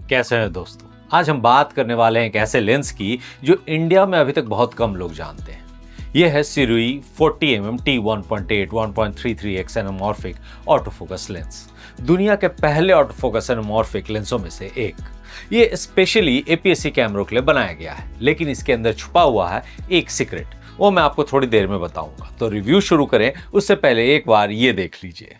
कैसे हैं दोस्तों? आज हम बात करने वाले हैं एक ऐसे लेंस की जो इंडिया में अभी तक बहुत कम लोग जानते हैं। यह है Shirui 40mm t1.8 1.33x anamorphic autofocus lens, दुनिया के पहले ऑटोफोकस एनामॉर्फिक लेंसों में से एक। ये स्पेशली APS-C कैमरों के लिए बनाया गया है, लेकिन इसके अंदर छुपा हुआ है एक सीक्रेट, वो मैं आपको थोड़ी देर में बताऊंगा। तो रिव्यू शुरू करें उससे पहले एक बार ये देख लीजिए।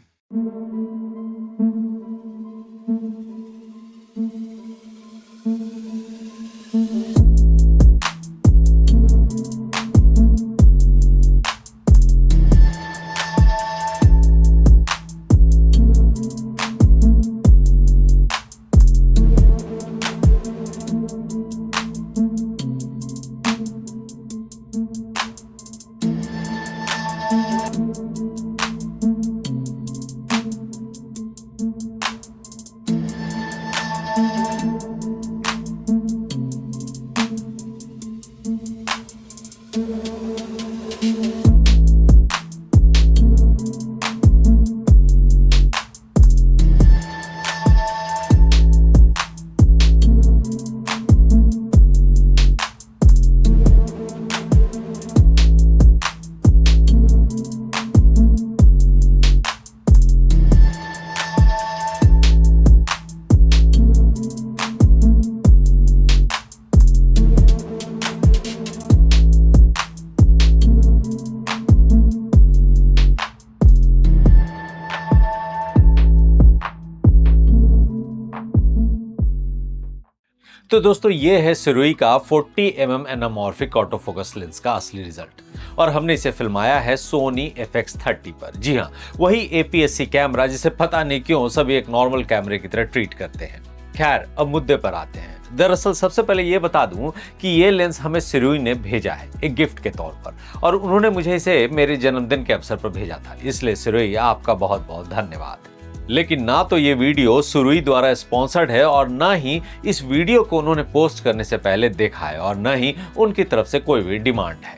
तो दोस्तों ये है सिरुई का 40mm एनामॉर्फिक ऑटोफोकस लेंस का असली रिजल्ट, और हमने इसे फिल्माया है सोनी FX30 पर। जी हाँ, वही APS-C कैमरा जिसे पता नहीं क्यों सभी एक नॉर्मल कैमरे की तरह ट्रीट करते हैं। खैर, अब मुद्दे पर आते हैं। दरअसल सबसे पहले ये बता दूं कि ये लेंस हमें सिरुई ने भेजा है एक गिफ्ट के तौर पर, और उन्होंने मुझे इसे मेरे जन्मदिन के अवसर पर भेजा था। इसलिए सिरुई, आपका बहुत बहुत धन्यवाद। लेकिन ना तो ये वीडियो सिरुई द्वारा स्पॉन्सर्ड है, और ना ही इस वीडियो को उन्होंने पोस्ट करने से पहले देखा है, और ना ही उनकी तरफ से कोई भी डिमांड है।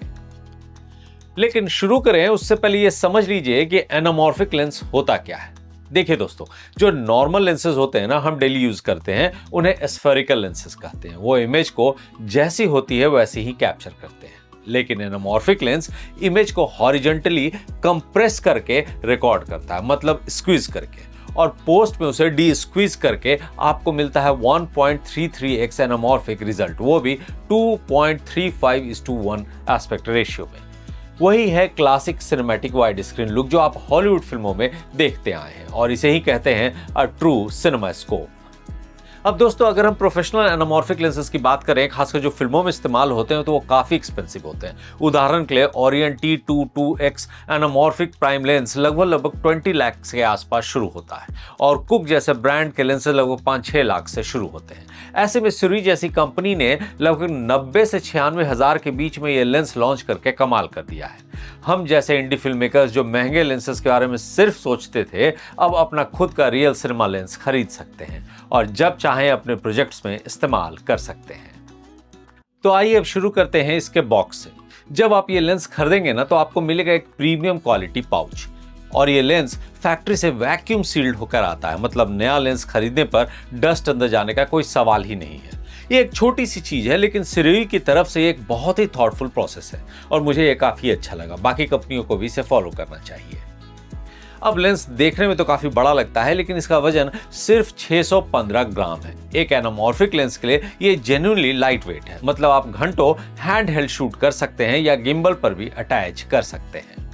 लेकिन शुरू करें उससे पहले ये समझ लीजिए कि एनामॉर्फिक लेंस होता क्या है। देखिए दोस्तों, जो नॉर्मल लेंसेज होते हैं ना, हम डेली यूज करते हैं, उन्हें स्फेरिकल लेंसेज कहते हैं। वो इमेज को जैसी होती है वैसी ही कैप्चर करते हैं। लेकिन एनामॉर्फिक लेंस इमेज को हॉरिजॉन्टली कंप्रेस करके रिकॉर्ड करता है, मतलब स्क्वीज करके, और पोस्ट में उसे डी स्क्वीज करके आपको मिलता है 1.33x एनामॉर्फिक रिजल्ट, वो भी 2.35:1 एस्पेक्ट रेशियो में। वही है classic cinematic wide screen look जो आप हॉलीवुड फिल्मों में देखते आए हैं, और इसे ही कहते हैं अ ट्रू सिनेमास्कोप। अब दोस्तों, अगर हम प्रोफेशनल एनामॉर्फिक लेंसेज की बात करें, खासकर जो फिल्मों में इस्तेमाल होते हैं, तो वो काफ़ी एक्सपेंसिव होते हैं। उदाहरण के लिए Orion T22X anamorphic prime lens लगभग 20 लाख के आसपास शुरू होता है, और कुक जैसे ब्रांड के लेंसेज लगभग 5-6 लाख से शुरू होते हैं। ऐसे में सिरुई जैसी कंपनी ने लगभग 90 से 96 हज़ार के बीच में ये लेंस लॉन्च करके कमाल कर दिया है। हम जैसे इंडी फिल्म मेकर्स जो महंगे लेंसेज के बारे में सिर्फ सोचते थे, अब अपना खुद का रियल सिनेमा लेंस खरीद सकते हैं, और जब चाहें अपने प्रोजेक्ट्स में इस्तेमाल कर सकते हैं। तो आइए अब शुरू करते हैं इसके बॉक्स से। जब आप ये लेंस खरीदेंगे ना, तो आपको मिलेगा एक प्रीमियम क्वालिटी पाउच, और ये लेंस फैक्ट्री से वैक्यूम सील्ड होकर आता है, मतलब नया लेंस खरीदने पर डस्ट अंदर जाने का कोई सवाल ही नहीं है। ये एक छोटी सी चीज है, लेकिन सिरुई की तरफ से एक बहुत ही थॉटफुल प्रोसेस है, और मुझे ये काफी अच्छा लगा। बाकी कंपनियों को भी इसे फॉलो करना चाहिए। अब लेंस देखने में तो काफी बड़ा लगता है, लेकिन इसका वजन सिर्फ 615 ग्राम है। एक एनामॉर्फिक लेंस के लिए ये जेन्युइनली लाइट वेट है, मतलब आप घंटों हैंड हेल्ड शूट कर सकते हैं या गिम्बल पर भी अटैच कर सकते हैं।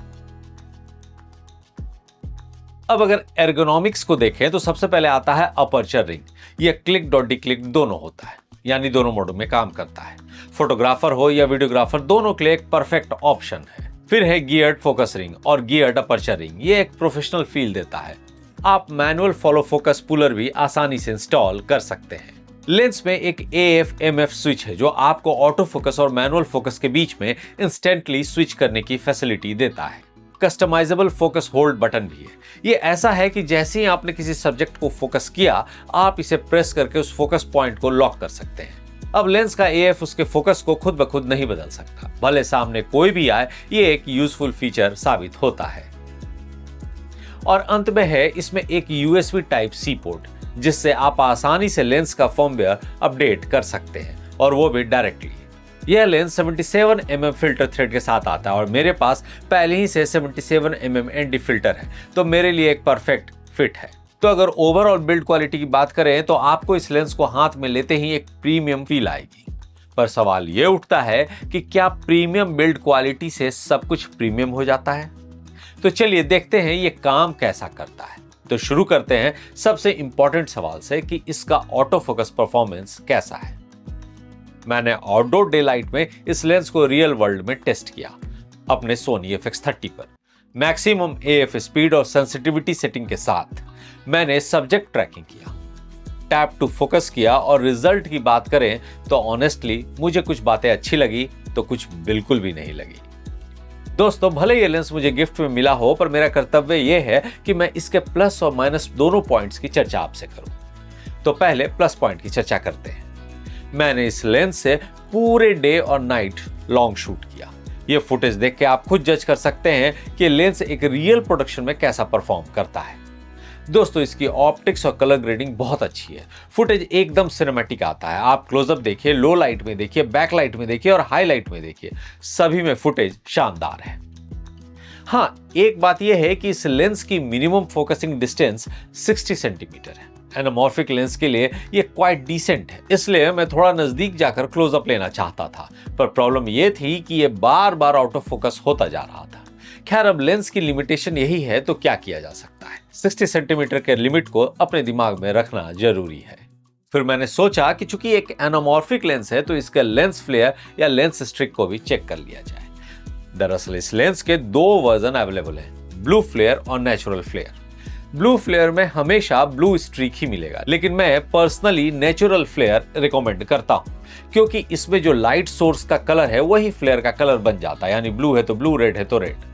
अब अगर एर्गोनॉमिक्स को देखें तो सबसे पहले आता है अपर्चर रिंग। यह क्लिक डॉट डिक्लिक दोनों होता है, यानी दोनों मोडों में काम करता है। फोटोग्राफर हो या वीडियोग्राफर, दोनों के लिए एक परफेक्ट ऑप्शन है। फिर है गियर्ड फोकस रिंग और गियर्ड अपर्चर रिंग। ये एक प्रोफेशनल फील देता है। आप मैनुअल फॉलो फोकस पुलर भी आसानी से इंस्टॉल कर सकते हैं। लेंस में एक AF/MF स्विच है जो आपको ऑटो फोकस और मैनुअल फोकस के बीच में इंस्टेंटली स्विच करने की फैसिलिटी देता है। कस्टमाइजेबल फोकस होल्ड बटन भी है। ये ऐसा है कि जैसे ही आपने किसी सब्जेक्ट को फोकस किया, आप इसे प्रेस करके उस फोकस पॉइंट को लॉक कर सकते हैं। अब लेंस का AF उसके फोकस को खुद ब खुद नहीं बदल सकता, भले सामने कोई भी आए। ये एक यूजफुल फीचर साबित होता है। और अंत में है इसमें एक USB Type-C पोर्ट, जिससे आप आसानी से लेंस का फर्मवेयर अपडेट कर सकते हैं, और वो भी डायरेक्टली। यह लेंस 77 mm फिल्टर थ्रेड के साथ आता है और मेरे पास पहले ही से 77 mm ND फिल्टर है, तो मेरे लिए एक परफेक्ट फिट है। तो अगर ओवरऑल बिल्ड क्वालिटी की बात करें तो आपको इस लेंस को हाथ में लेते ही एक प्रीमियम फील आएगी। पर सवाल ये उठता है कि क्या प्रीमियम बिल्ड क्वालिटी से सब कुछ प्रीमियम हो जाता है? तो चलिए देखते हैं ये काम कैसा करता है। तो शुरू करते हैं सबसे इंपॉर्टेंट सवाल से कि इसका ऑटो फोकस परफॉर्मेंस कैसा है। मैंने आउटडोर डे लाइट में इस लेंस को रियल वर्ल्ड में टेस्ट किया अपने सोनी FX30 पर। मैक्सिमम AF स्पीड और सेंसिटिविटी सेटिंग के साथ मैंने सब्जेक्ट ट्रैकिंग किया, टैप टू फोकस किया, और रिजल्ट की बात करें तो ऑनेस्टली मुझे कुछ बातें अच्छी लगी तो कुछ बिल्कुल भी नहीं लगी। दोस्तों, भले ये लेंस मुझे गिफ्ट में मिला हो, पर मेरा कर्तव्य यह है कि मैं इसके प्लस और माइनस दोनों पॉइंट्स की चर्चा आपसे करूं। तो पहले प्लस पॉइंट की चर्चा करते हैं। मैंने इस लेंस से पूरे डे और नाइट लॉन्ग शूट किया। ये फुटेज देख के आप खुद जज कर सकते हैं कि लेंस एक रियल प्रोडक्शन में कैसा परफॉर्म करता है। दोस्तों, इसकी ऑप्टिक्स और कलर ग्रेडिंग बहुत अच्छी है। फुटेज एकदम सिनेमैटिक आता है। आप क्लोजअप देखिए, लो लाइट में देखिए, बैक लाइट में देखिए और हाई लाइट में देखिए, सभी में फुटेज शानदार है। हाँ, एक बात यह है कि इस लेंस की मिनिमम फोकसिंग डिस्टेंस 60 सेंटीमीटर है। एनामॉर्फिक लेंस के लिए ये क्वाइट डिसेंट है, इसलिए मैं थोड़ा नजदीक जाकर क्लोजअप लेना चाहता था, पर प्रॉब्लम ये थी कि ये बार बार आउट ऑफ फोकस होता जा रहा था। खैर, अब लेंस की लिमिटेशन यही है, तो क्या किया जा सकता है? 60 सेंटीमीटर के लिमिट को अपने दिमाग में रखना जरूरी है। फिर मैंने सोचा कि चूंकि एक एनामॉर्फिक लेंस है तो इसका लेंस फ्लेयर या लेंस स्ट्रिक को भी चेक कर लिया जाए। दरअसल इस लेंस के 2 वर्जन अवेलेबल हैं, ब्लू फ्लेयर और नेचुरल फ्लेयर। ब्लू फ्लेयर में हमेशा ब्लू स्ट्रीक ही मिलेगा, लेकिन मैं पर्सनली नेचुरल फ्लेयर रिकमेंड करता हूं, क्योंकि इसमें जो लाइट सोर्स का कलर है वही फ्लेयर का कलर बन जाता है, यानी ब्लू है तो ब्लू, रेड है तो रेड।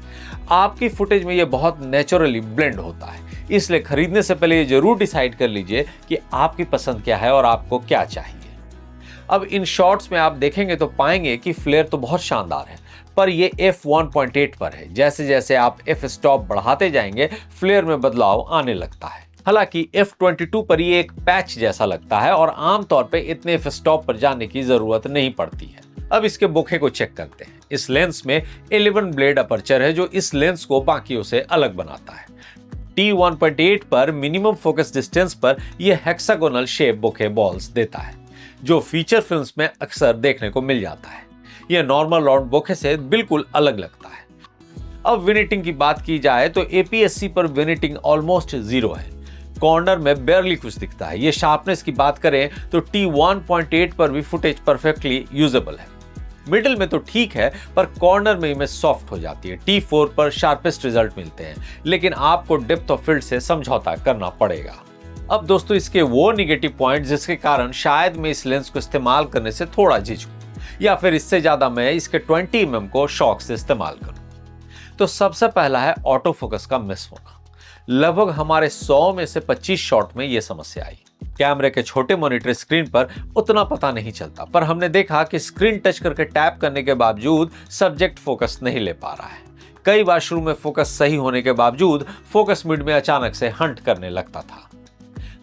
आपकी फुटेज में ये बहुत नेचुरली ब्लेंड होता है, इसलिए खरीदने से पहले ये जरूर डिसाइड कर लीजिए कि आपकी पसंद क्या है और आपको क्या चाहिए। अब इन शॉट्स में आप देखेंगे तो पाएंगे कि फ्लेयर तो बहुत शानदार है, पर ये f1.8 पर है। जैसे जैसे आप f स्टॉप बढ़ाते जाएंगे फ्लेयर में बदलाव आने लगता है। हालांकि f22 पर ये एक पैच जैसा लगता है और आमतौर पे इतने f स्टॉप पर जाने की जरूरत नहीं पड़ती है। अब इसके बोखे को चेक करते हैं। इस लेंस में 11 ब्लेड अपर्चर है, जो इस लेंस को बाकियों से अलग बनाता है। T1.8 पर मिनिमम फोकस डिस्टेंस पर यह हेक्सागोनल शेप बोखे बॉल्स देता है, जो फीचर फिल्म्स में अक्सर देखने को मिल जाता है। यह नॉर्मल राउंड बोखे से बिल्कुल अलग लगता है। अब विनेटिंग की बात की जाए तो APS-C पर विनेटिंग ऑलमोस्ट 0 है। कॉर्नर में बेयरली कुछ दिखता है। ये शार्पनेस की बात करें तो T1.8 पर भी फुटेज परफेक्टली यूजेबल है। मिडिल में तो ठीक है, पर कॉर्नर में इमेज सॉफ्ट हो जाती है। T4 पर शार्पेस्ट रिजल्ट मिलते हैं, लेकिन आपको डेप्थ ऑफ फील्ड से समझौता करना पड़ेगा। अब दोस्तों, इसके वो निगेटिव पॉइंट जिसके कारण शायद मैं इस लेंस को इस्तेमाल करने से थोड़ा झिझकूं, या फिर इससे ज्यादा मैं इसके 20 mm को शौक से इस्तेमाल करूं। तो सबसे पहला है ऑटो फोकस का मिस होना। लगभग हमारे 100 में से 25 शॉट में यह समस्या आई। कैमरे के छोटे मॉनिटर स्क्रीन पर उतना पता नहीं चलता, पर हमने देखा कि स्क्रीन टच करके टैप करने के बावजूद सब्जेक्ट फोकस नहीं ले पा रहा है। कई बार शुरू में फोकस सही होने के बावजूद फोकस मिड में अचानक से हंट करने लगता था।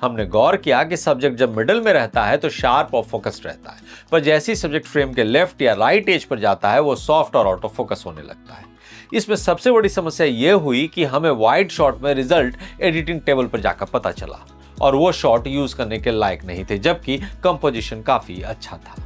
हमने गौर किया कि सब्जेक्ट जब मिडिल में रहता है तो शार्प और फोकस्ड रहता है, पर जैसे ही सब्जेक्ट फ्रेम के लेफ्ट या राइट एज पर जाता है वो सॉफ्ट और आउट ऑफ फोकस होने लगता है। इसमें सबसे बड़ी समस्या यह हुई कि हमें वाइड शॉट में रिजल्ट एडिटिंग टेबल पर जाकर पता चला, और वो शॉट यूज करने के लायक नहीं थे, जबकि कंपोजिशन काफी अच्छा था।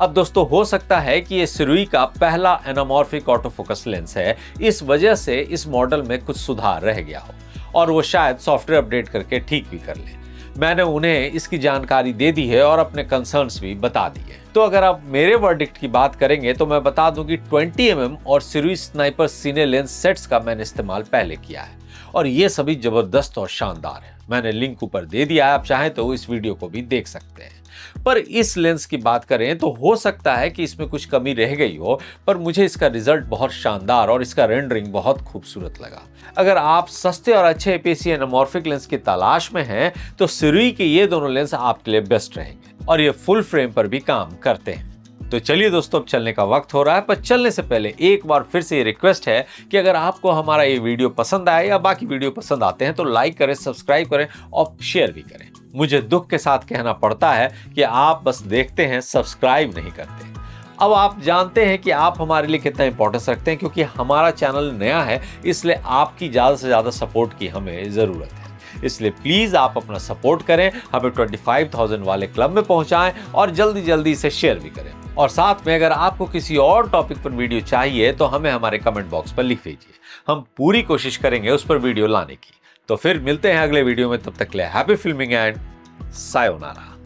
अब दोस्तों, हो सकता है कि ये सिरुई का पहला एनामॉर्फिक ऑटो फोकस लेंस है, इस वजह से इस मॉडल में कुछ सुधार रह गया हो और वो शायद सॉफ्टवेयर अपडेट करके ठीक भी कर ले। मैंने उन्हें इसकी जानकारी दे दी है और अपने कंसर्न्स भी बता दिए। तो अगर आप मेरे वर्डिक्ट की बात करेंगे तो मैं बता दूं कि 20 mm और सिरुई स्नाइपर सीने लेंस सेट्स का मैंने इस्तेमाल पहले किया है और ये सभी जबरदस्त और शानदार है। मैंने लिंक ऊपर दे दिया है, आप चाहें तो इस वीडियो को भी देख सकते हैं। पर इस लेंस की बात करें तो हो सकता है कि इसमें कुछ कमी रह गई हो, पर मुझे इसका रिजल्ट बहुत शानदार और इसका रेंडरिंग बहुत खूबसूरत लगा। अगर आप सस्ते और अच्छे APS-C एनामॉर्फिक लेंस की तलाश में हैं तो सिरुई के ये दोनों लेंस आपके लिए बेस्ट रहेंगे और ये फुल फ्रेम पर भी काम करते हैं। तो चलिए दोस्तों, अब चलने का वक्त हो रहा है, पर चलने से पहले एक बार फिर से ये रिक्वेस्ट है कि अगर आपको हमारा ये वीडियो पसंद आए या बाकी वीडियो पसंद आते हैं तो लाइक करें, सब्सक्राइब करें और शेयर भी करें। मुझे दुख के साथ कहना पड़ता है कि आप बस देखते हैं, सब्सक्राइब नहीं करते। अब आप जानते हैं कि आप हमारे लिए कितना इंपॉर्टेंस रखते हैं, क्योंकि हमारा चैनल नया है, इसलिए आपकी ज़्यादा से ज़्यादा सपोर्ट की हमें ज़रूरत है। इसलिए प्लीज़ आप अपना सपोर्ट करें, हमें 25,000 वाले क्लब में पहुंचाएं और जल्दी जल्दी इसे शेयर भी करें। और साथ में अगर आपको किसी और टॉपिक पर वीडियो चाहिए तो हमें हमारे कमेंट बॉक्स पर लिख दीजिए, हम पूरी कोशिश करेंगे उस पर वीडियो लाने की। तो फिर मिलते हैं अगले वीडियो में, तब तक के लिए हैप्पी फिल्मिंग एंड सायोनारा।